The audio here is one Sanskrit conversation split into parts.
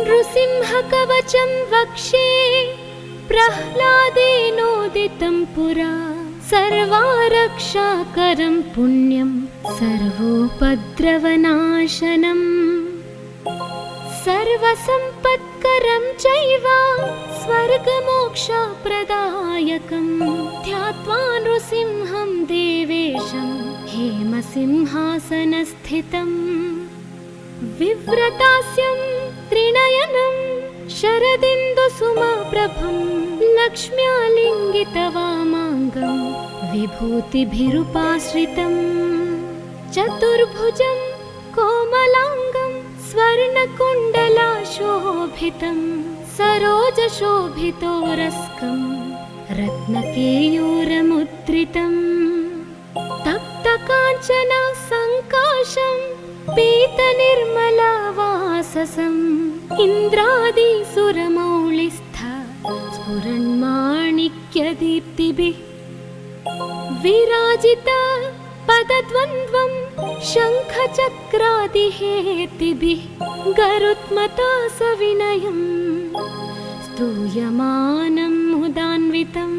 नृसिंहकवचं वक्षे प्रह्लादेनोदितं पुरा सर्वारक्षाकरं पुण्यं सर्वोपद्रवनाशनम् सर्वसम्पत्करं चैव स्वर्गमोक्षप्रदायकं ध्यात्वा नृसिंहं देवेशं हेमसिंहासनस्थितं विव्रतास्यं त्रिनयनं शरदिन्दुसुमप्रभं लक्ष्म्यालिङ्गितवामाङ्गं विभूतिभिरुपाश्रितं चतुर्भुजं कोमलाङ्गं स्वर्णकुण्डलाशोभितं सरोजशोभितोरस्कं रत्नकेयूरमुद्रितं तप्तकाञ्चन सङ्काशं पीतनिर्मलवाससम् इन्द्रादिसुरमौलिस्थ स्फुरन्माणिक्यदीप्तिभिः विराजित पदद्वन्द्वं शङ्खचक्रादिहेतिभिः गरुत्मता सविनयं स्तूयमानं मुदान्वितं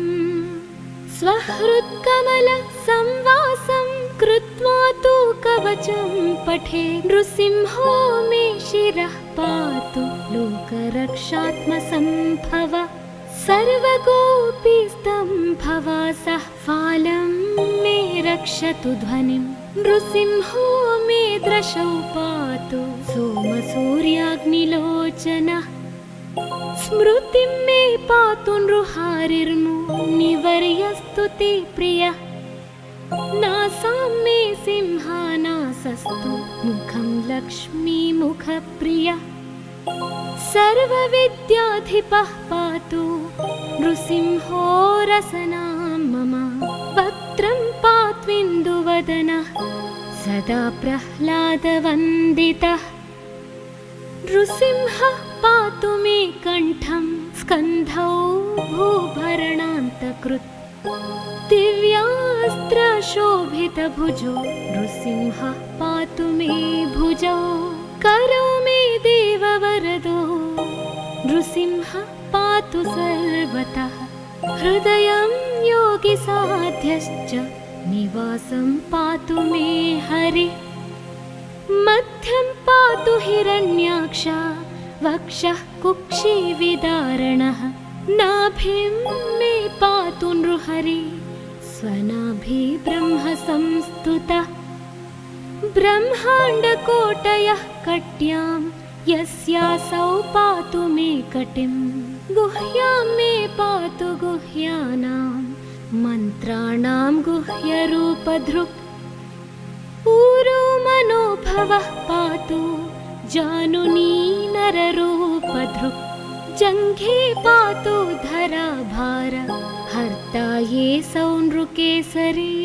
स्वहृत्कमलसंवासं कृत्वा तु कवचं पठे नृसिंहो मे शिरः पातु लोकरक्षात्मसम्भव सर्वगोपीस्तम्भवासः फालं मे रक्षतु ध्वनिं नृसिंहो मे दृशौ पातु सोमसूर्याग्निलोचनः स्मृतिं मे पातु नृहारिर्मुनिवर्यस्तु ते प्रियः नासां मे सिंहानासस्तु मुखं लक्ष्मीमुखप्रियः सर्वविद्याधिपः पातु नृसिंहो रसनां मम वक्त्रं पात्विन्दुवदनः सदा प्रह्लादवन्दितः नृसिंहः पातु मे कण्ठं स्कन्धौ भूभरणान्तकृत् दिव्यास्त्रशोभितभुजो नृसिंहः पातु मे भुजौ करो मे देववरदो नृसिंहः पातु सर्वतः हृदयं योगिसाध्यश्च निवासं पातु मे हरिः मध्यं पातु हिरण्याक्ष वक्षः कुक्षिविदारणः नाभिं मे पातु नृहरि स्वनाभि ब्रह्म संस्तुतः ब्रह्माण्डकोटयः कट्यां यस्यासौ पातु मे कटिं गुह्यां मे पातु गुह्यानां मन्त्राणां गुह्यरूपधृक् ऊरो मनोभवः पातु जानुनी नररूपधृक् जङ्घे पातु धराभार हर्ता ये सौनृकेसरी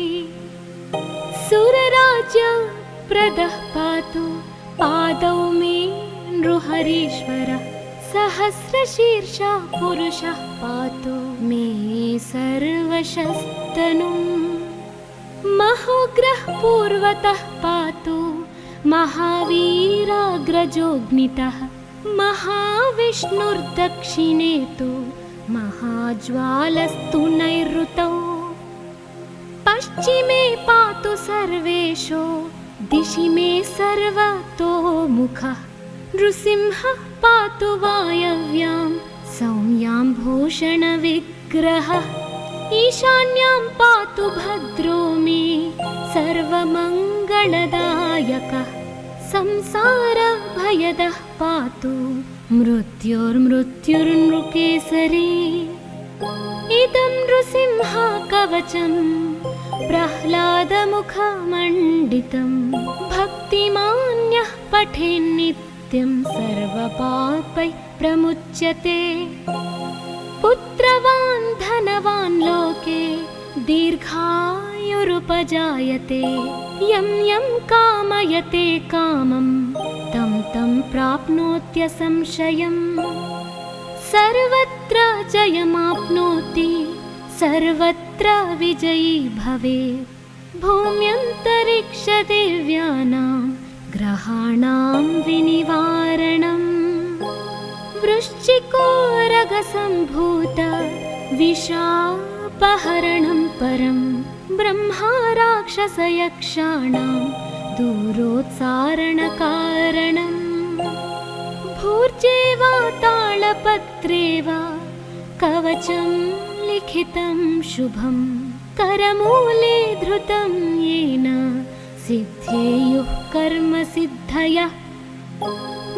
सुरराज्य प्रदः पातु पादौ मे नृहरीश्वरः सहस्रशीर्षा पुरुषः पातु मे सर्वशस्तनुम् महोग्रः पूर्वतः पातु महावीराग्रजोऽग्नितः महाविष्णुर्दक्षिणे तु महाज्वालस्तु नैऋतौ पश्चिमे पातु सर्वेशो दिशि मे सर्वतोमुखः नृसिंहः पातु वायव्यां सौम्यां भूषणविग्रहः ईशान्यां पातु भद्रो मे सर्वमङ्गलदायकः संसारभयदः पातु मृत्युर्मृत्युर्नृकेसरी इदं नृसिंहकवचं प्रह्लादमुखमण्डितं भक्तिमान्यः पठेन्नित्यं सर्वपापैः प्रमुच्यते पुत्रवान् धनवान् लोके दीर्घायुरुपजायते यं यं कामयते कामं तं तं प्राप्नोत्यसंशयम् सर्वत्र जयमाप्नोति सर्वत्र विजयी भवेत् भूम्यन्तरिक्षदेव्यानां ग्रहाणां विनिवारणम् चिकोरगसम्भूत विषापहरणं परं ब्रह्मा राक्षसयक्षाणां दूरोत्सारणकारणम् भूर्जे वा तालपत्रे वा कवचं लिखितं शुभं करमूले धृतं येन सिद्धेयुः कर्मसिद्धयः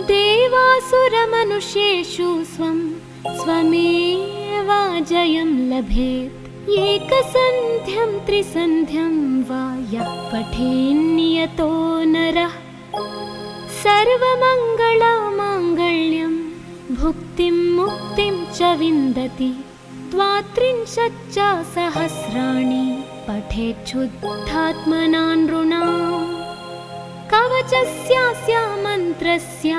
देवासुरमनुष्येषु स्वमेवा जयं लभेत् एकसन्ध्यं त्रिसन्ध्यं वा यः पठेन्नियतो नरः सर्वमङ्गलमाङ्गल्यं भुक्तिं मुक्तिं च विन्दति द्वात्रिंशच्च सहस्राणि पठेच्छुद्धात्मना नृणाम् कवचस्यास्य मन्त्रस्य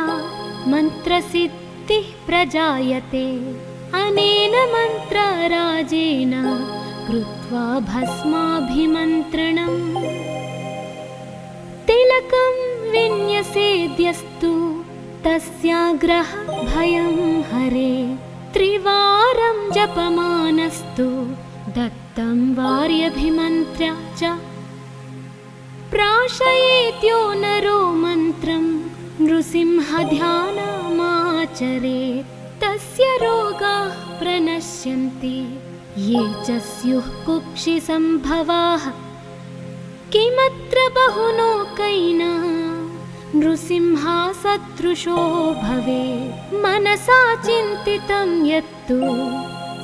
मन्त्रसिद्धिः प्रजायते अनेन मन्त्रराजेन कृत्वा भस्माभिमन्त्रणम् तिलकं विन्यसेद्यस्तु तस्याग्रह भयं हरे त्रिवारं जपमानस्तु दत्तं वार्यभिमन्त्र्य च प्राशयेत्यो नरो मन्त्रं नृसिंहध्यानमाचरेत् तस्य रोगाः प्रणश्यन्ति ये च स्युः कुक्षिसम्भवाः किमत्र बहुलोकैना नृसिंहसदृशो भवेत् मनसा चिन्तितं यत्तु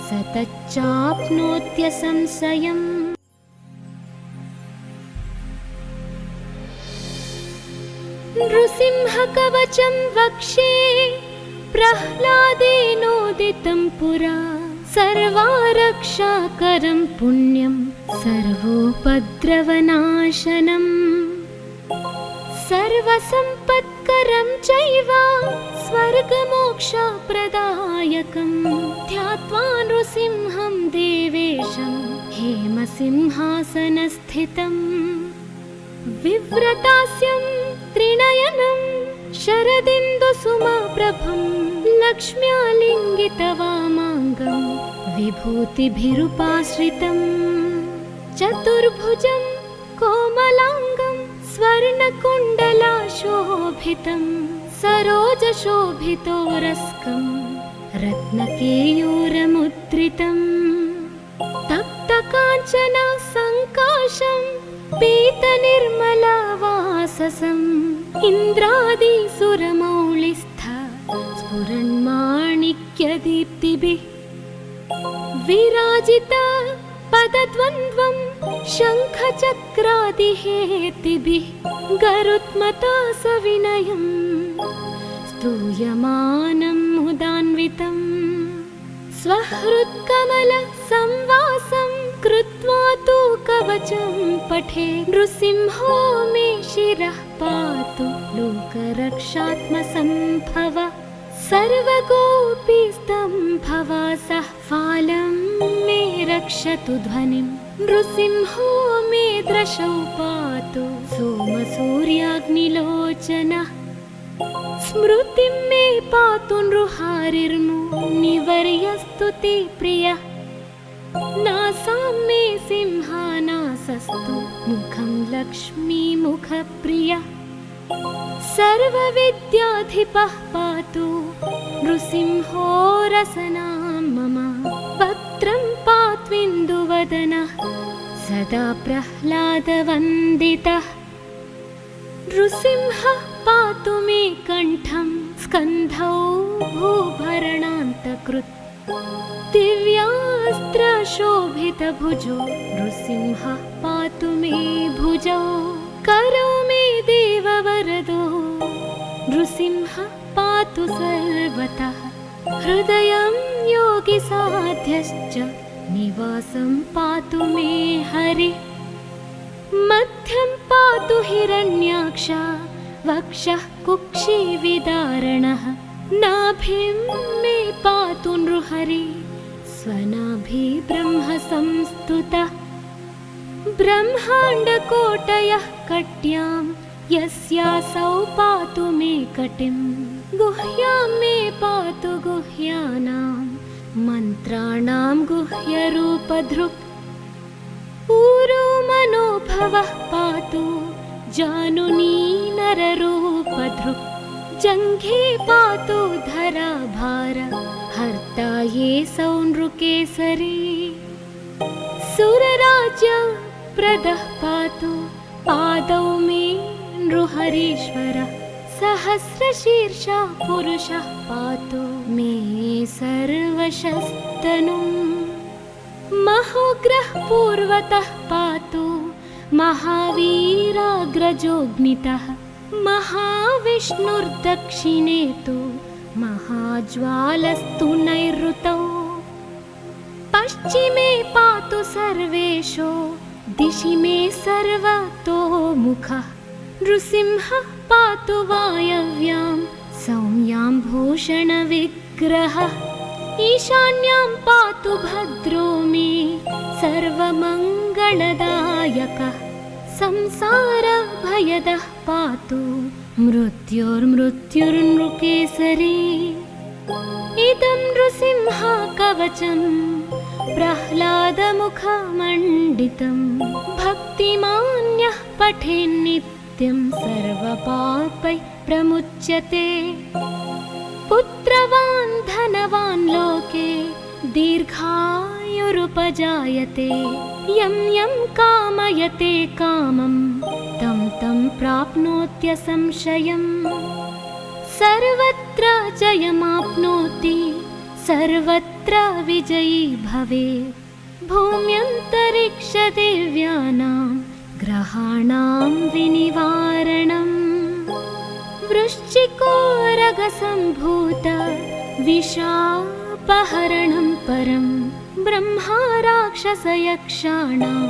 स तच्चाप्नोत्यसंशयम् नृसिंहकवचं वक्ष्ये प्रह्लादेनोदितं पुरा सर्वारक्षाकरं पुण्यं सर्वोपद्रवनाशनम् सर्वसम्पत्करं चैव स्वर्गमोक्षप्रदायकं ध्यात्वा नृसिंहं देवेशं हेमसिंहासनस्थितम् विव्रतास्यं त्रिनयनं शरदिन्दुसुमप्रभं लक्ष्म्यालिङ्गितवामाङ्गं विभूतिभिरुपाश्रितम् चतुर्भुजं कोमलाङ्गं स्वर्णकुण्डलाशोभितं सरोजशोभितोरस्कं रत्नकेयूरमुद्रितम् तप्तकाञ्चन सङ्काशं पीतनिर्मलवाससम् इन्द्रादिसुरमौलिस्थ स्फुरन्माणिक्यदीप्तिभिः विराजित पदद्वन्द्वं शङ्खचक्रादिहेतिभिः गरुत्मता सविनयं स्तूयमानं मुदान्वितम् स्वहृत्कमलसंवासं कृत्वा तु कवचं पठे नृसिंहो मे शिरः पातु लोकरक्षात्मसम्भव सर्वगोपीस्तम्भवासः फालं मे रक्षतु ध्वनिं नृसिंहो मे दृशौ पातु सोमसूर्याग्निलोचनः स्मृतिं मे पातु नृहारिर्मुनिवर्यस्तु ते प्रियः नासां मे सिंहानासस्तु मुखं लक्ष्मीमुखप्रियः सर्वविद्याधिपः पातु नृसिंहो रसनां मम वक्त्रं पात्विन्दुवदनः सदा प्रह्लादवन्दितः नृसिंहः पातु मे कण्ठं स्कन्धौ भूभरणान्तकृत् दिव्यास्त्रशोभितभुजो नृसिंहः पातु मे भुजौ करौ मे देववरदो नृसिंहः पातु सर्वतः हृदयं योगिसाध्यश्च निवासं पातु मे हरिः मध्यं पातु हिरण्याक्ष वक्षः कुक्षिविदारणः नाभिं मे पातु नृहरि स्वनाभि ब्रह्म संस्तुतः ब्रह्माण्डकोटयः कट्यां यस्यासौ पातु मे कटिं गुह्यां मे पातु गुह्यानां मन्त्राणां गुह्यरूपधृक् ऊरो मनोभवः पातु जानुनी नररूपधृक् जङ्घे पातु धराभार हर्ता ये सौनृकेसरी सुरराज्य प्रदः पातु पादौ मे नृहरीश्वरः सहस्रशीर्षा पुरुषः पातु मे सर्वशस्तनुम् महोग्रः पूर्वतः पातु महावीराग्रजोऽग्नितः महाविष्णुर्दक्षिणे तु महाज्वालस्तु नैऋतौ पश्चिमे पातु सर्वेषु दिशि मे सर्वतोमुखः नृसिंहः पातु वायव्यां सौम्यां भूषणविग्रहः ईशान्यां पातु भद्रो मे सर्वमङ्गलदायकः संसारभयदः पातु मृत्युर्मृत्युर्नृकेसरी इदं नृसिंहकवचं प्रह्लादमुखमण्डितं भक्तिमान्यः पठेन्नित्यं सर्वपापैः प्रमुच्यते पुत्रवान् धनवान् लोके दीर्घायुरुपजायते यं यं कामयते कामं तं तं प्राप्नोत्यसंशयम् सर्वत्र जयमाप्नोति सर्वत्र विजयी भवेत् भूम्यन्तरिक्षदेव्यानां ग्रहाणां विनिवारणम् वृश्चिकोरगसम्भूत विशापहरणं परं ब्रह्मा राक्षसयक्षाणां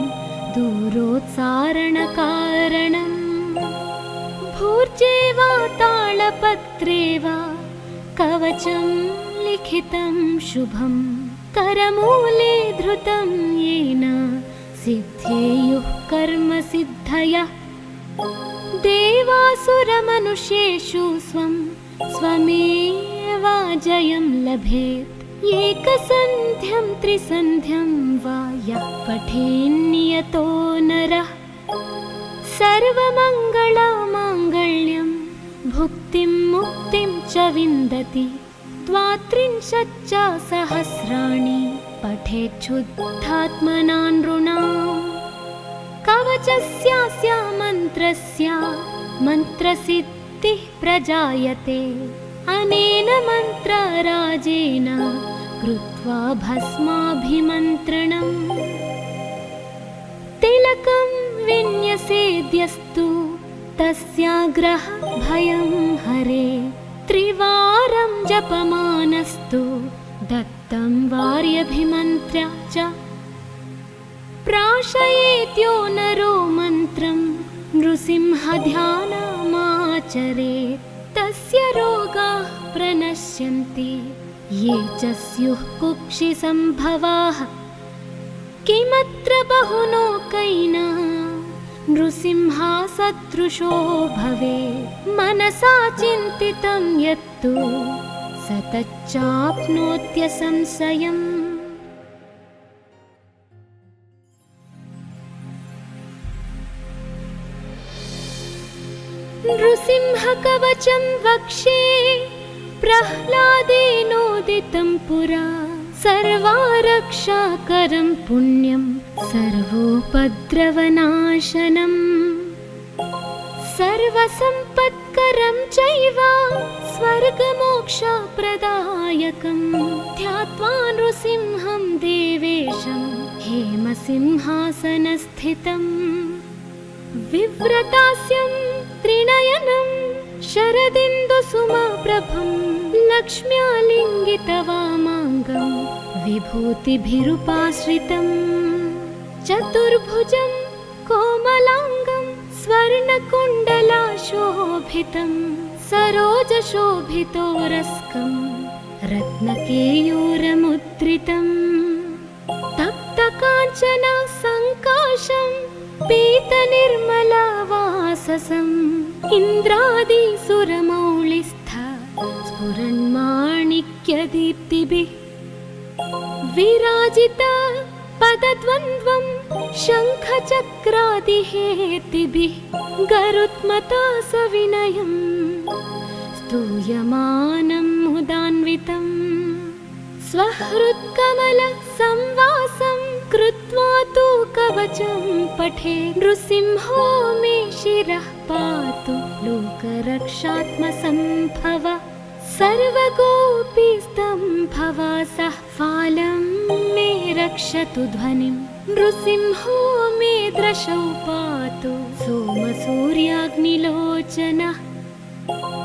दूरोत्सारणकारणम् भूर्जे वा तालपत्रे वा कवचं लिखितं शुभं करमूले धृतं येन सिद्धेयुः कर्मसिद्धयः देवासुरमनुष्येषु स्वं स्वमेव जयं लभेत् एकसन्ध्यं त्रिसन्ध्यं वा यः पठेन्नियतो नरः सर्वमङ्गलमाङ्गल्यं भुक्तिं मुक्तिं च विन्दति द्वात्रिंशच्च सहस्राणि पठेच्छुद्धात्मना नृणाम् कवचस्यास्य मन्त्रस्य मन्त्रसिद्धिः प्रजायते अनेन मन्त्रराजेन कृत्वा भस्माभिमन्त्रणम् तिलकं विन्यसेद्यस्तु तस्याग्रह भयं हरे त्रिवारं जपमानस्तु दत्तं वार्यभिमन्त्र्य च प्राशयेत्यो नरो मन्त्रं नृसिंहध्यानमाचरेत् तस्य रोगाः प्रणश्यन्ति ये च स्युः कुक्षिसम्भवाः किमत्र बहुलोकैः नृसिंहसदृशो भवेत् मनसा चिन्तितं यत्तु स तच्चाप्नोत्यसंशयम् नृसिंहकवचं वक्षे प्रह्लादेनोदितं पुरा सर्वारक्षाकरं पुण्यं सर्वोपद्रवनाशनम् सर्वसम्पत्करं चैव स्वर्गमोक्षप्रदायकं ध्यात्वा नृसिंहं देवेशं हेमसिंहासनस्थितम् विव्रतास्यं त्रिनयनं शरदिन्दुसुमप्रभं लक्ष्म्यालिङ्गितवामाङ्गं विभूतिभिरुपाश्रितं चतुर्भुजं कोमलाङ्गं स्वर्णकुण्डलाशोभितं सरोजशोभितोरस्कं रत्नकेयूरमुद्रितं तप्तकाञ्चना सङ्काशं पीतनिर्मलवाससम् इन्द्रादिसुरमौलिस्थ स्फुरन्माणिक्यदीप्तिभिः विराजिता पदद्वन्द्वं शङ्खचक्रादिहेतिभिः गरुत्मता सविनयं स्तूयमानं मुदान्वितं स्वहृत्कमलसंवासं कृत्वा तु कवचं पठे नृसिंहो मे शिरः पातु लोकरक्षात्मसम्भव सर्वगोपीस्तम्भवासः फालं मे रक्षतु ध्वनिं नृसिंहो मे दृशौ पातु सोमसूर्याग्निलोचनः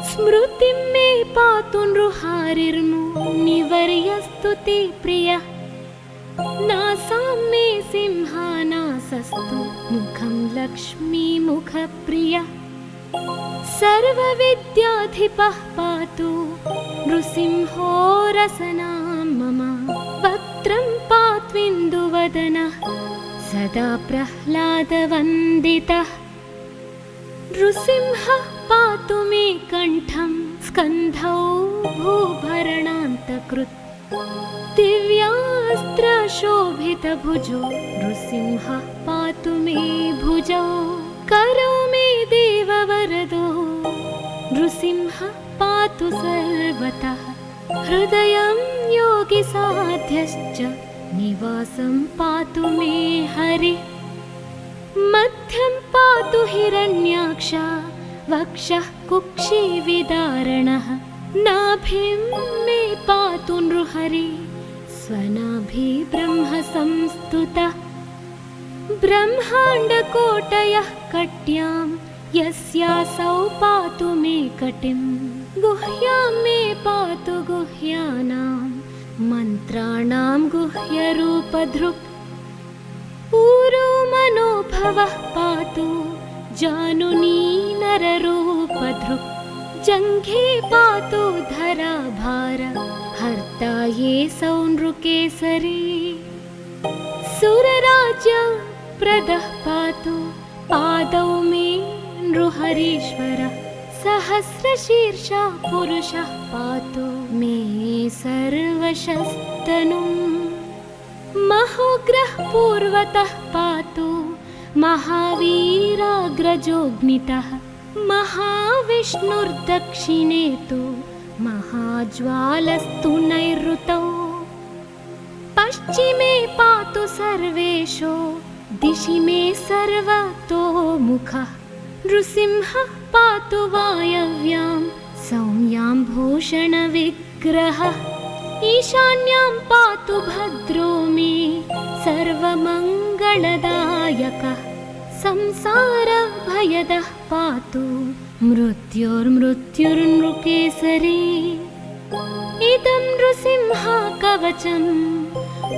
स्मृतिं मे पातु नृहारिर्मुनिवर्यस्तु ते प्रियः नासां मे सिंहानासस्तु मुखं लक्ष्मीमुखप्रियः सर्वविद्याधिपः पातु नृसिंहो रसनां मम वक्त्रं पात्विन्दुवदनः सदा प्रह्लादवन्दितः नृसिंहः पातु मे कण्ठं स्कन्धौ भूभरणान्तकृत् दिव्यास्त्रशोभितभुजो नृसिंहः पातु मे भुजौ करौ मे देववरदो नृसिंहः पातु सर्वतः हृदयं योगिसाध्यश्च निवासं पातु मे हरिः मध्यं पातु हिरण्याक्ष वक्षः कुक्षिविदारणः नाभिं मे पातु नृहरि स्वनाभि ब्रह्म संस्तुतः ब्रह्माण्डकोटयः कट्यां यस्यासौ पातु मे कटिं गुह्यां मे पातु गुह्यानां मन्त्राणां गुह्यरूपधृक् ऊरो मनोभवः पातु जानुनी नररूपधृक् जङ्घे पातु धराभार हर्ता ये सौनृकेसरी सुरराज्य प्रदः पातु पादौ मे नृहरीश्वरः सहस्रशीर्षा पुरुषः पातु मे सर्वशस्तनुम् महोग्रः पूर्वतः पातु महावीराग्रजोऽग्नितः महाविष्णुर्दक्षिणे तु महाज्वालस्तु नैऋतौ पश्चिमे पातु सर्वेषु दिशि मे सर्वतोमुखः नृसिंहः पातु वायव्यां सौम्यां भूषणविग्रहः ईशान्यां पातु भद्रो मे सर्वमङ्गलदायकः संसारभयदः पातु मृत्युर्मृत्युर्नृकेसरी इदं नृसिंहकवचं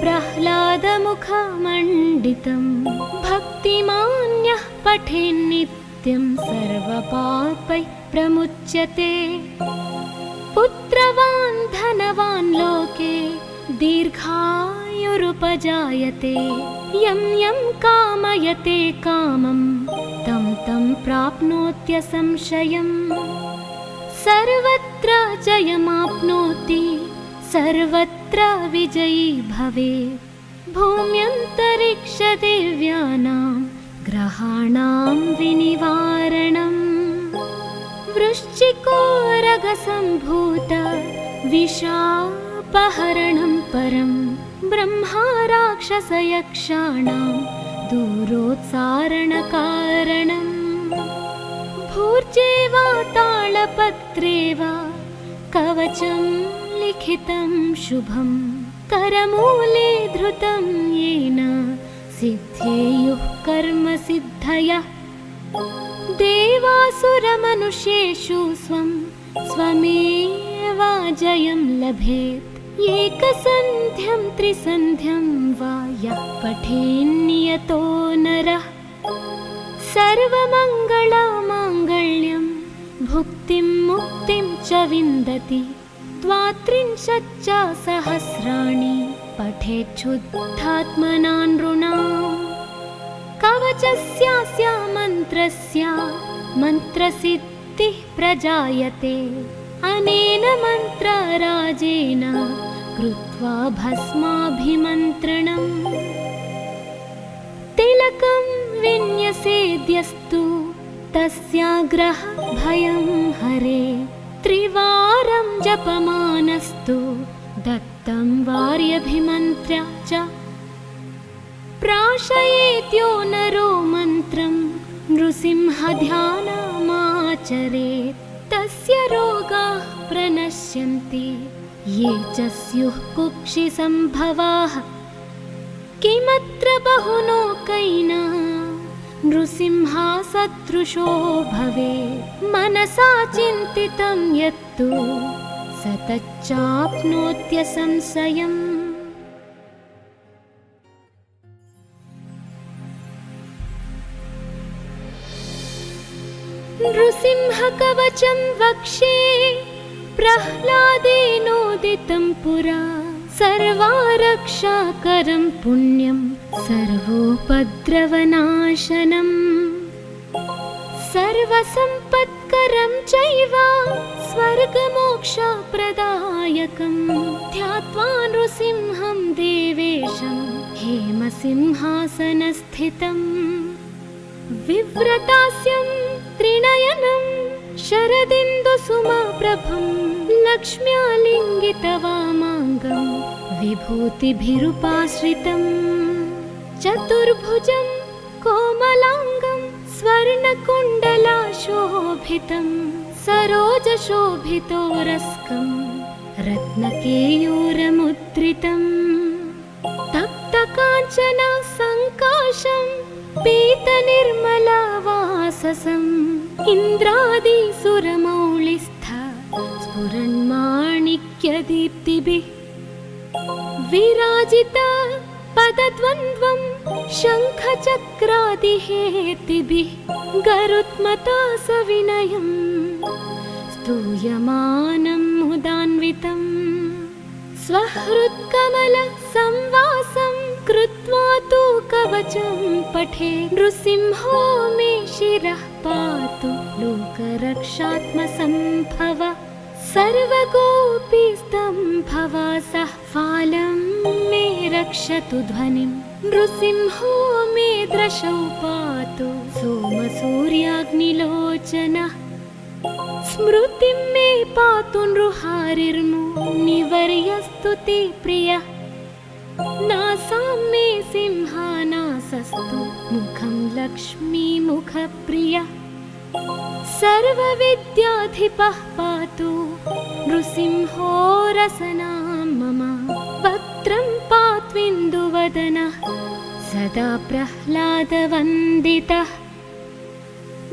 प्रह्लादमुखमण्डितं भक्तिमान्यः पठेन्नित्यं सर्वपापैः प्रमुच्यते पुत्रवान् धनवान् लोके दीर्घायुरुपजायते यं यं कामयते कामं तं तं प्राप्नोत्यसंशयम् सर्वत्र जयमाप्नोति सर्वत्र विजयी भवेत् भूम्यन्तरिक्षदेव्यानां ग्रहाणां विनिवारणम् वृश्चिकोरगसम्भूत विशापहरणं परं ब्रह्मा राक्षसयक्षाणां दूरोत्सारणकारणम् भूर्जे वा तालपत्रे वा कवचं लिखितं शुभं करमूले धृतं येन सिद्धेयुः कर्मसिद्धयः देवासुरमनुष्येषु स्वमेव जयं लभेत् एकसन्ध्यं त्रिसन्ध्यं वा यः पठेन्नियतो नरः सर्वमङ्गलमाङ्गल्यं भुक्तिं मुक्तिं च विन्दति द्वात्रिंशच्च सहस्राणि पठेच्छुद्धात्मना नृणाम् कवचस्यास्य मन्त्रस्य मन्त्रसिद्धिः प्रजायते अनेन मन्त्रराजेन कृत्वा भस्माभिमन्त्रणम् तिलकं विन्यसेद्यस्तु तस्याग्रह भयं हरे त्रिवारं जपमानस्तु दत्तं वार्यभिमन्त्र्य च प्राशयेत्यो नरो मन्त्रं नृसिंहध्यानमाचरेत् तस्य रोगाः प्रणश्यन्ति ये च स्युः कुक्षिसम्भवाः किमत्र बहुलोकैना नृसिंहसदृशो भवेत् मनसा चिन्तितं यत्तु स तच्चाप्नोत्यसंशयम् नृसिंहकवचं वक्षे प्रह्लादेनोदितं पुरा सर्वारक्षाकरं पुण्यं सर्वोपद्रवनाशनम् सर्वसम्पत्करं चैव स्वर्गमोक्षप्रदायकं ध्यात्वा नृसिंहं देवेशं हेमसिंहासनस्थितम् विव्रतास्यं त्रिनयनं शरदिन्दुसुमप्रभं लक्ष्म्यालिङ्गितवामाङ्गं विभूतिभिरुपाश्रितं चतुर्भुजं कोमलाङ्गं स्वर्णकुण्डलाशोभितं सरोजशोभितोरस्कं रत्नकेयूरमुद्रितं तप्तकाञ्चन सङ्काशं पीतनिर्मलवाससम् इन्द्रादिसुरमौलिस्थ स्फुरन्माणिक्यदीप्तिभिः विराजित पदद्वन्द्वं शङ्खचक्रादिहेतिभिः गरुत्मता सविनयं स्तूयमानं मुदान्वितं स्वहृत्कमलसंवासं कृत्वा तु कवचं पठे नृसिंहो मे शिरः पातु लोकरक्षात्मसम्भव सर्वगोपीस्तम्भवासः फालं मे रक्षतु ध्वनिं नृसिंहो मे दृशौ पातु सोमसूर्याग्निलोचनः स्मृतिं मे पातु नृहारिर्मुनिवर्यस्तु ते प्रियः नासां मे सिंहानासस्तु मुखं लक्ष्मीमुखप्रियः सर्वविद्याधिपः पातु नृसिंहो रसनां मम वक्त्रं पात्विन्दुवदनः सदा प्रह्लादवन्दितः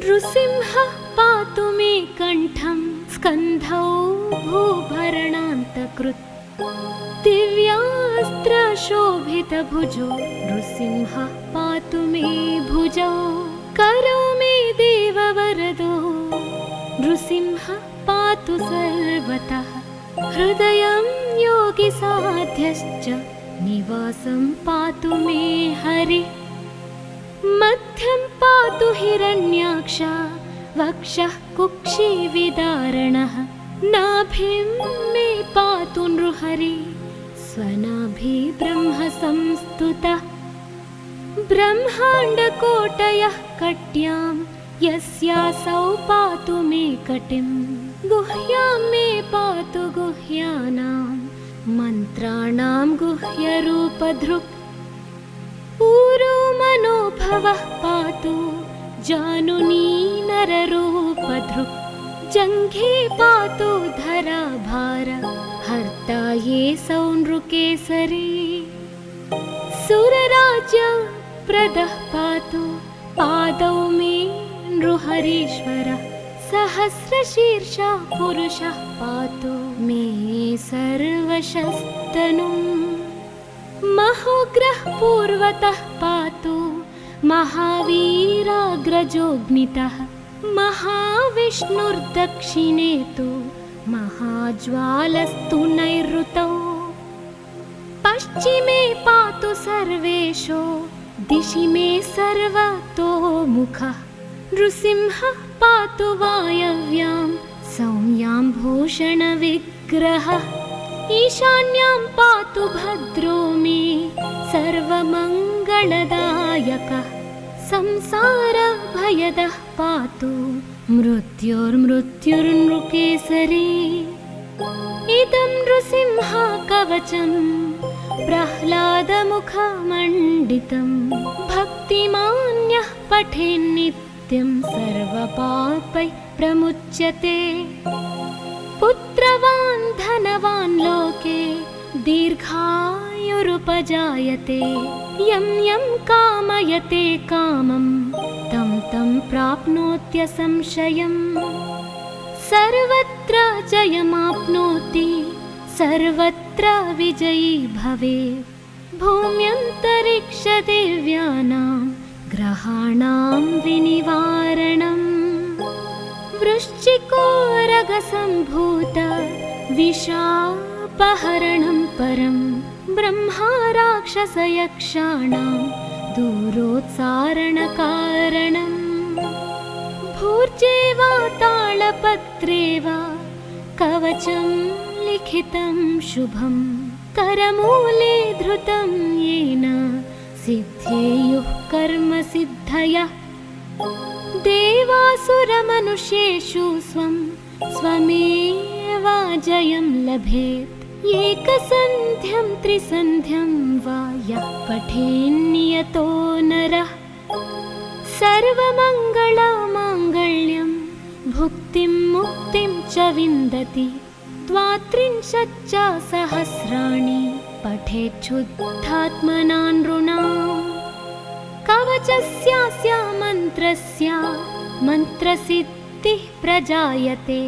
नृसिंहः पातु मे कण्ठं स्कन्धौ भूभरणान्तकृत् दिव्यास्त्रशोभितभुजो नृसिंहः पातु मे भुजौ करौ मे देववरदो नृसिंहः पातु सर्वतः हृदयं योगिसाध्यश्च निवासं पातु मे हरिः मध्यं पातु हिरण्याक्ष वक्षः कुक्षिविदारणः नाभिं मे पातु नृहरि स्वनाभि ब्रह्म संस्तुतः ब्रह्माण्डकोटयः कट्यां यस्यासौ पातु मे कटिं गुह्यां मे पातु गुह्यानां मन्त्राणां गुह्यरूपधृक् ऊरो मनोभवः पातु जानुनी नररूपधृक् जङ्घे पातु धराभार हर्ता ये सौनृकेसरी सुरराज्यप्रदः पातु पादौ मे नृहरीश्वरः सहस्रशीर्षः पुरुषः पातु मे सर्वशस्तनुम् महोग्रः पूर्वतः पातु महावीराग्रजोऽग्नितः महाविष्णुर्दक्षिणे तु महाज्वालस्तु नैऋतौ पश्चिमे पातु सर्वेशो दिशि मे सर्वतोमुखः नृसिंहः पातु वायव्यां सौम्यां भूषणविग्रहः ईशान्यां पातु भद्रो मे सर्वमङ्गलदायकः संसारभयदः पातु मृत्युर्मृत्युर्नृकेसरी इदं नृसिंहकवचं प्रह्लादमुखमण्डितं भक्तिमान्यः पठेन्नित्यं सर्वपापैः प्रमुच्यते पुत्रवान् धनवान् लोके दीर्घायुरुपजायते यं यं कामयते कामं तं तं प्राप्नोत्यसंशयम् सर्वत्र जयमाप्नोति सर्वत्र विजयी भवेत् भूम्यन्तरिक्षदिव्यानां ग्रहाणां विनिवारणम् वृश्चिकोरगसम्भूत विशापहरणं परं ब्रह्मा राक्षसयक्षाणां दूरोत्सारणकारणम् भूर्जे वा तालपत्रे वा कवचं लिखितं शुभं करमूले धृतं येन सिद्धेयुः कर्मसिद्धयः देवासुरमनुष्येषु स्वं स्वमेव जयं लभेत् एकसन्ध्यं त्रिसन्ध्यं वा यः पठेन्नियतो नरः सर्वमङ्गलमाङ्गल्यं भुक्तिं मुक्तिं च विन्दति द्वात्रिंशच्च सहस्राणि पठेच्छुद्धात्मना नृणाम् कवचस्यास्य मन्त्रस्य मन्त्रसिद्धिः प्रजायते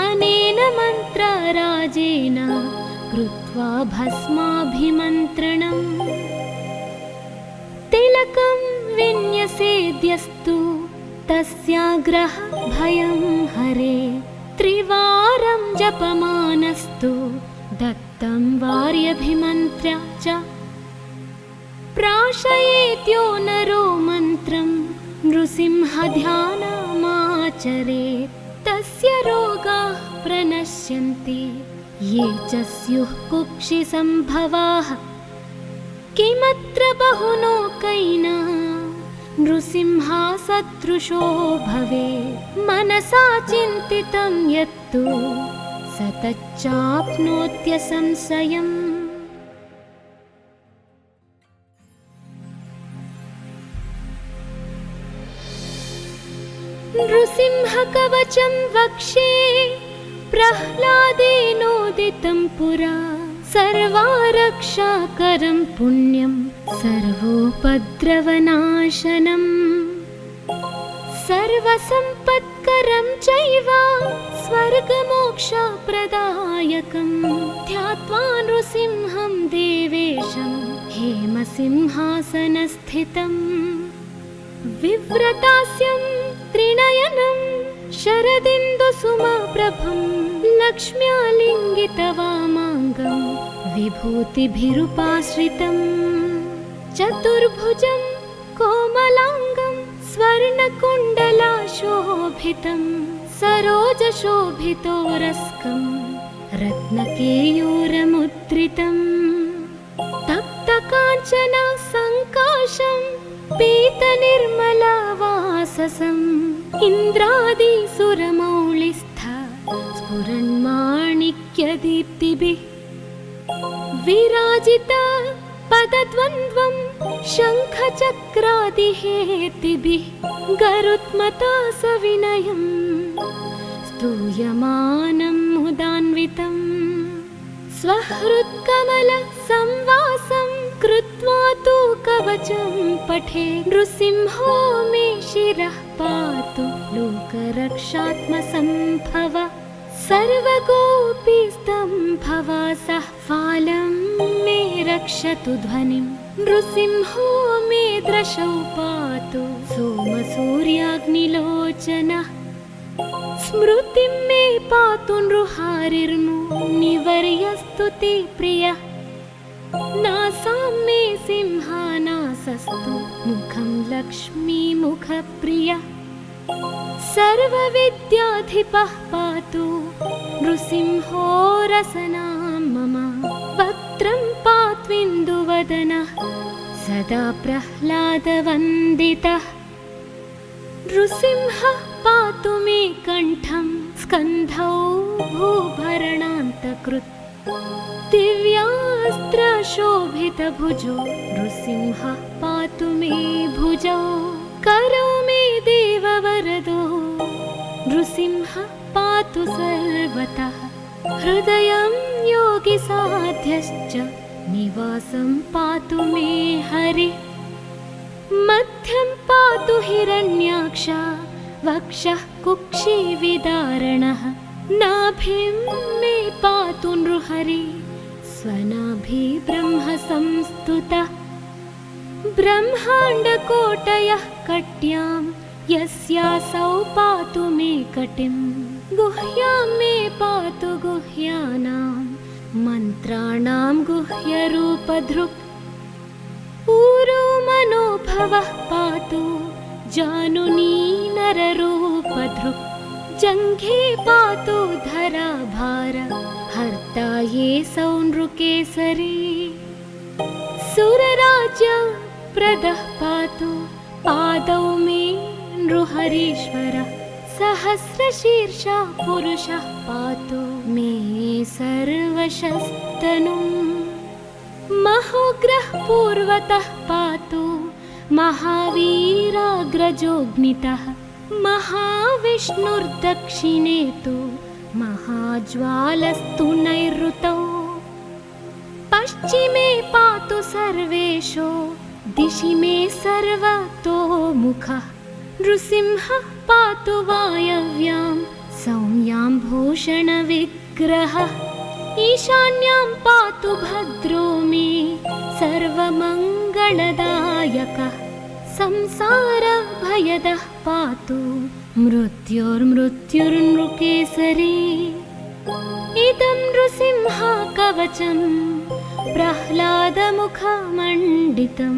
अनेन मन्त्रराजेन कृत्वा भस्माभिमन्त्रणम् तिलकं विन्यसेद्यस्तु तस्याग्रहभयं हरे त्रिवारं जपमानस्तु दत्तं वार्यभिमन्त्र्य च प्राशयेत्यो नरो मन्त्रं नृसिंहध्यानमाचरेत् तस्य रोगाः प्रणश्यन्ति ये च स्युः कुक्षिसम्भवाः किमत्र बहुलोकैना नृसिंहसदृशो भवेत् मनसा चिन्तितं यत्तु स तच्चाप्नोत्यसंशयम् नृसिंहकवचं वक्षे प्रह्लादेनोदितं पुरा सर्वारक्षाकरं पुण्यं सर्वोपद्रवनाशनम् सर्वसम्पत्करं चैव स्वर्गमोक्षप्रदायकं ध्यात्वा नृसिंहं देवेशं हेमसिंहासनस्थितम् विव्रतास्यं त्रिनयनं शरदिन्दुसुमप्रभं लक्ष्म्यालिङ्गितवामाङ्गं विभूतिभिरुपाश्रितं चतुर्भुजं कोमलाङ्गं स्वर्णकुण्डलाशोभितं सरोजशोभितोरस्कं रत्नकेयूरमुद्रितं तप्तकाञ्चन सङ्काशं पीतनिर्मलवाससम् इन्द्रादिसुरमौलिस्थ स्फुरन्माणिक्यदीप्तिभिः विराजित पदद्वन्द्वं शङ्खचक्रादिहेतिभिः गरुत्मता सविनयं स्तूयमानं मुदान्वितं स्वहृत्कमलसंवासं कृत्वा तु कवचं पठे नृसिंहो मे शिरः पातु लोकरक्षात्मसम्भव सर्वगोपीस्तम्भवासः फालं मे रक्षतु ध्वनिं नृसिंहो मे दृशौ पातु सोमसूर्याग्निलोचनः स्मृतिं मे पातु नृहारिर्मुनिवर्यस्तु ते प्रियः नासां मे सिंहानासस्तु मुखं लक्ष्मीमुखप्रियः सर्वविद्याधिपः पातु नृसिंहो रसनां मम। वक्त्रं पात्विन्दुवदनः सदा प्रह्लादवन्दितः। नृसिंहः पातु मे कण्ठं स्कन्धौ भूभरणान्तकृत्। दिव्यास्त्रशोभितभुजो नृसिंहः पातु मे भुजौ। करौ मे देववरदो नृसिंहः पातु सर्वतः। हृदयं योगिसाध्यश्च निवासं पातु मे हरिः। मध्यं पातु हिरण्याक्ष वक्षः कुक्षिविदारणः। नाभिं मे पातु नृहरिः स्वनाभि ब्रह्म संस्तुतः। ब्रह्माण्डकोटयः कट्यां यस्यासौ पातु मे कटिं। गुह्यां मे पातु गुह्यानां मन्त्राणां गुह्यरूपधृक्। ऊरो मनोभवः पातु जानुनी नररूपधृक्। जङ्घे पातु धराभार हर्ता ये सौनृकेसरी। सुरराज्यप्रदः पातु पादौ मे नृहरीश्वरः। सहस्रशीर्षः पुरुषः पातु मे सर्वशस्तनुम्। महोग्रः पूर्वतः पातु महावीराग्रजोऽग्नितः। महाविष्णुर्दक्षिणे तु महाज्वालस्तु नैऋतौ। पश्चिमे पातु सर्वेशो दिशि मे सर्वतोमुखः। नृसिंहः पातु वायव्यां सौम्यां भूषणविग्रहः। ईशान्यां पातु भद्रो मे सर्वमङ्गलदायकः। संसारभयदः पातु मृत्युर्मृत्युर्नृकेसरी। इदं नृसिंह कवचं प्रह्लादमुखमण्डितं।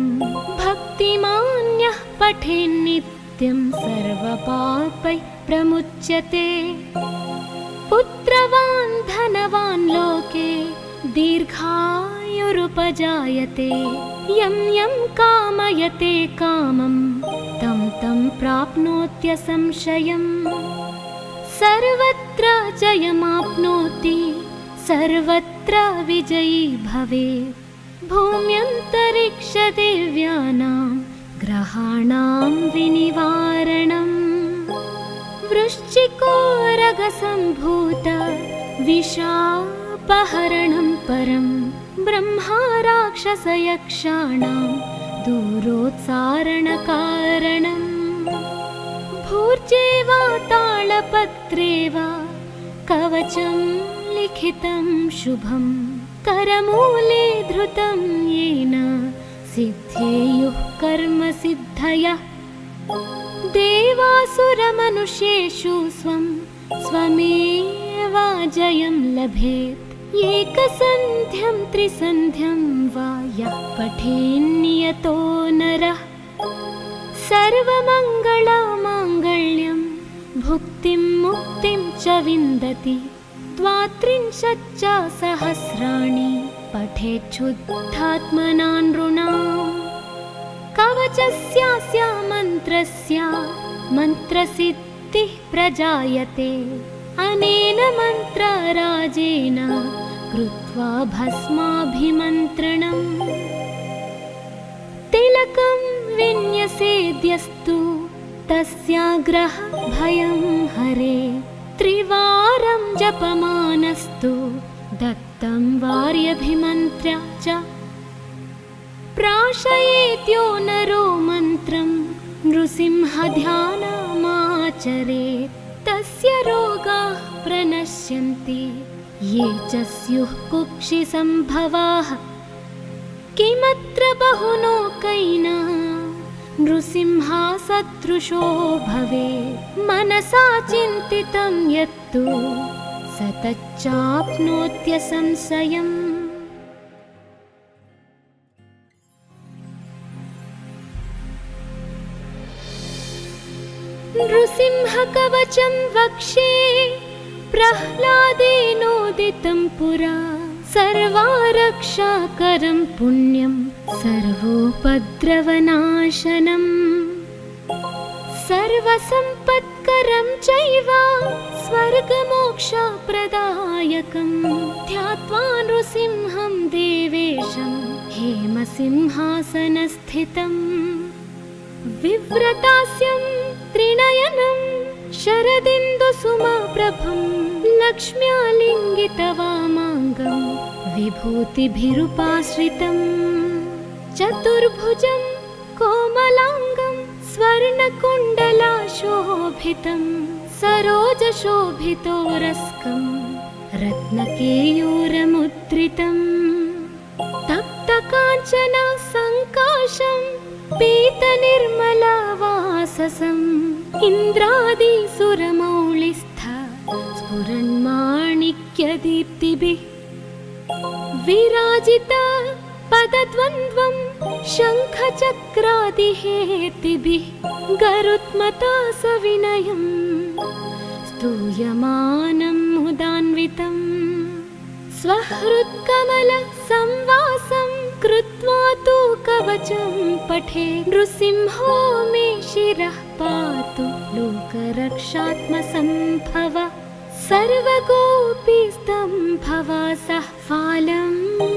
भक्तिमान्यः पठेन्नित्यं सर्वपापैः प्रमुच्यते। पुत्रवान् धनवान् लोके दीर्घायुरुपजायते। यं यं कामयते कामं तं तं प्राप्नोत्यसंशयम्। सर्वत्र जयमाप्नोति सर्वत्र विजयी भवेत्। भूम्यन्तरिक्षदिव्यानां ग्रहाणां विनिवारणम्। वृश्चिकोरगसम्भूत विषापहरणं परं। ब्रह्मा राक्षसयक्षाणां दूरोत्सारणकारणम्। भूर्जे वा तालपत्रे वा कवचं लिखितं शुभं। करमूले धृतं येन सिद्धेयुः कर्मसिद्धयः। देवासुरमनुष्येषु स्वं स्वमेव जयं लभेत्। एकसन्ध्यं त्रिसन्ध्यं वा यः पठेन्नियतो नरः। सर्वमङ्गलमाङ्गल्यं भुक्तिं मुक्तिं च विन्दति। द्वात्रिंशच्च सहस्राणि पठेच्छुद्धात्मना नृणाम्। कवचस्यास्य मन्त्रस्य मन्त्रसिद्धिः प्रजायते। अनेन मन्त्रराजेन कृत्वा भस्माभिमन्त्रणम्। तिलकं विन्यसेद्यस्तु तस्याग्रहभयं हरे। त्रिवारं जपमानस्तु दत्तं वार्यभिमन्त्र्य च। प्राशयेत्यो नरो मन्त्रं नृसिंहध्यानमाचरेत्। तस्य रोगाः प्रणश्यन्ति ये च स्युः कुक्षिसम्भवाः। किमत्र बहुलोकैः नृसिंहा सदृशो भवेत्। मनसा चिन्तितं यत्तु स तच्चाप्नोत्यसंशयम्। कवचं वक्षे प्रह्लादेनोदितं पुरा सर्वारक्षाकरं पुण्यं सर्वोपद्रवनाशनम् सर्वसम्पत्करं चैव स्वर्गमोक्षप्रदायकं ध्यात्वा नृसिंहं देवेशं हेमसिंहासनस्थितम् विव्रतास्यं त्रिनयनं शरदिन्दुसुमप्रभं लक्ष्म्यालिङ्गितवामाङ्गं विभूतिभिरुपाश्रितं चतुर्भुजं कोमलाङ्गं स्वर्णकुण्डलाशोभितं सरोजशोभितोरस्कं रत्नकेयूरमुद्रितं तप्तकाञ्चनसङ्काशं पीतनिर्मलवाससम् इन्द्रादिसुरमौलिस्थ स्फुरन्माणिक्यदीप्तिभिः विराजित पदद्वन्द्वं शङ्खचक्रादिहेतिभिः गरुत्मता सविनयं स्तूयमानं मुदान्वितम् स्वहृत्कमलसंवासं कृत्वा तु कवचं पठे नृसिंहो मे शिरः पातु लोकरक्षात्मसम्भव सर्वगोपीस्तम्भवासः फालं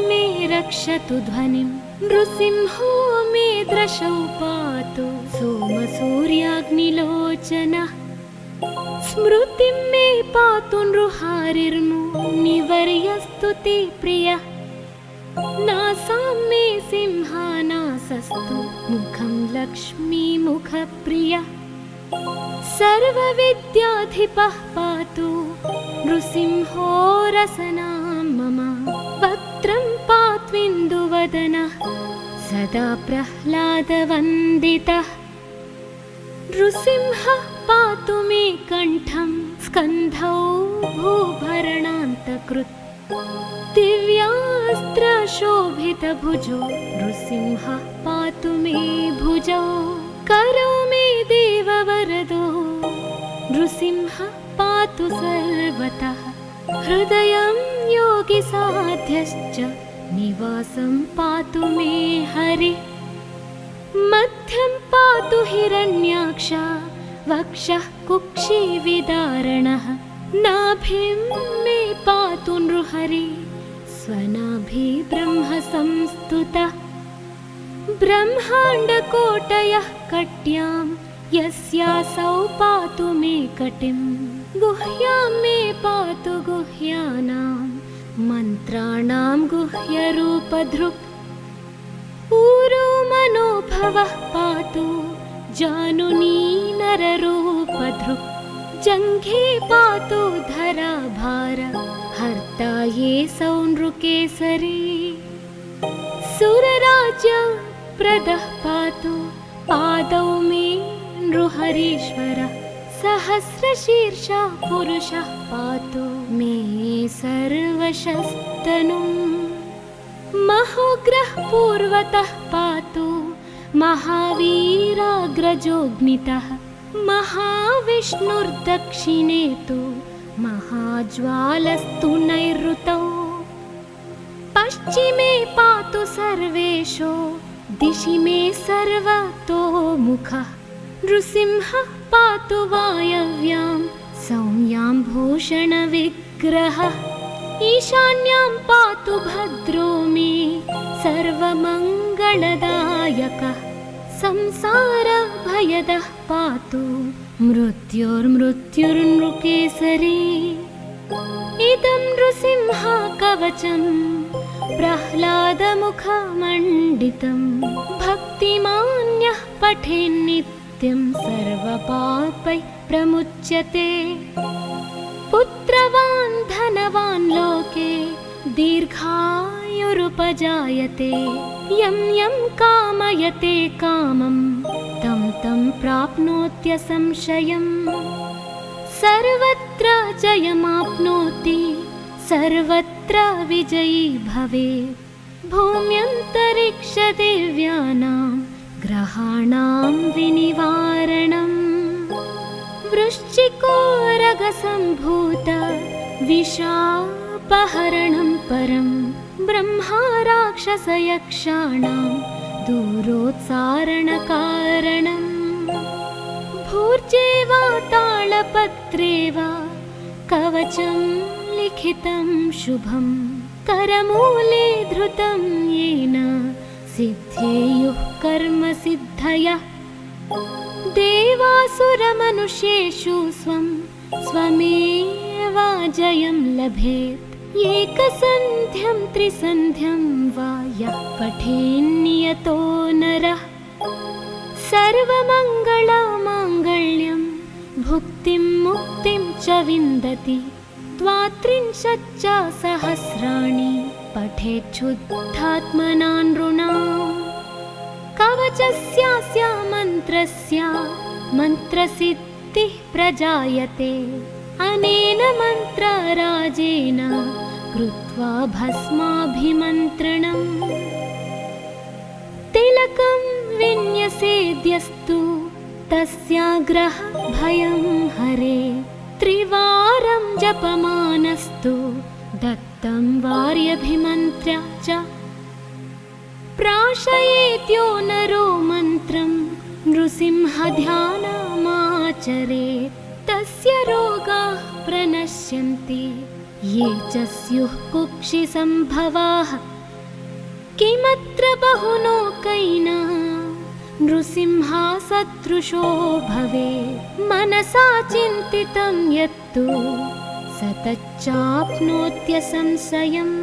मे रक्षतु ध्वनिं नृसिंहो मे दृशौ पातु सोमसूर्याग्निलोचनः स्मृतिं मे पातु नृहारिर्मुनिवर्यस्तु ते प्रियः नासां मे सिंहानासस्तु मुखं लक्ष्मीमुखप्रियः सर्वविद्याधिपः पातु नृसिंहो रसनां मम वक्त्रं पात्विन्दुवदनः सदा प्रह्लादवन्दितः नृसिंहः पातु मे कण्ठं स्कन्धौ भूभरणान्तकृत् दिव्यास्त्रशोभितभुजो नृसिंहः पातु मे भुजौ करौ मे देववरदो नृसिंहः पातु सर्वतः हृदयं योगिसाध्यश्च निवासं पातु मे हरिः मध्यं पातु हिरण्याक्ष वक्षः कुक्षिविदारणः नाभिं मे पातु नृहरि स्वनाभि ब्रह्मसंस्तुतः ब्रह्माण्डकोटयः कट्यां यस्यासौ पातु मे कटिं गुह्यां मे पातु गुह्यानां मन्त्राणां गुह्यरूपधृक् ऊरो मनोभवः पातु जानुनी नररूपधृक् जङ्घे पातु धराभार हर्ता ये सौनृकेसरी सुरराज्यप्रदः पातु पादौ मे नृहरीश्वरः सहस्रशीर्षः पुरुषः पातु मे सर्वशस्तनुम् महोग्रः पूर्वतः पातु महावीराग्रजोऽग्नितः महाविष्णुर्दक्षिणे तु महाज्वालस्तु नैऋतौ पश्चिमे पातु सर्वेशो दिशि मे सर्वतोमुखः नृसिंहः पातु वायव्यां सौम्यां भूषणविग्रहः ईशान्यां पातु भद्रो मे सर्वमङ्गलदायकः संसारभयदः पातु मृत्युर्मृत्युर्नृकेसरी इदं नृसिंह कवचं प्रह्लादमुखमण्डितं भक्तिमान्यः पठेन्नित्यं सर्वपापैः प्रमुच्यते पुत्रवान् धनवान् लोके दीर्घायुरुपजायते यं यं कामयते कामं तं तं प्राप्नोत्यसंशयम् सर्वत्र जयमाप्नोति सर्वत्र विजयी भवेत् भूम्यन्तरिक्षदेव्यानां ग्रहाणां विनिवारणम् वृश्चिकोरगसम्भूत विशापहरणं परं ब्रह्मा राक्षसयक्षाणां दूरोत्सारणकारणम् भूर्जे वा तालपत्रे वा कवचं लिखितं शुभं करमूले धृतं येन सिद्धेयुः कर्मसिद्धयः देवासुरमनुष्येषु स्वमेव जयं लभेत् एकसन्ध्यं त्रिसन्ध्यं वा यः पठेन्नियतो नरः सर्वमङ्गलमाङ्गल्यं भुक्तिं मुक्तिं च विन्दति द्वात्रिंशच्च सहस्राणि पठेच्छुद्धात्मना नृणाम् कवचस्यास्य मन्त्रस्य मन्त्रसिद्धिः प्रजायते अनेन मन्त्रराजेन कृत्वा भस्माभिमन्त्रणम् तिलकं विन्यसेद्यस्तु तस्याग्रह भयं हरे त्रिवारं जपमानस्तु दत्तं वार्यभिमन्त्र्य च प्राशयेत्यो नरो मन्त्रं नृसिंहध्यानमाचरेत् तस्य रोगाः प्रणश्यन्ति ये च स्युः कुक्षिसम्भवाः किमत्र बहुलोकैः नृसिंहसदृशो भवेत् मनसा चिन्तितं यत्तु स तच्चाप्नोत्यसंशयम्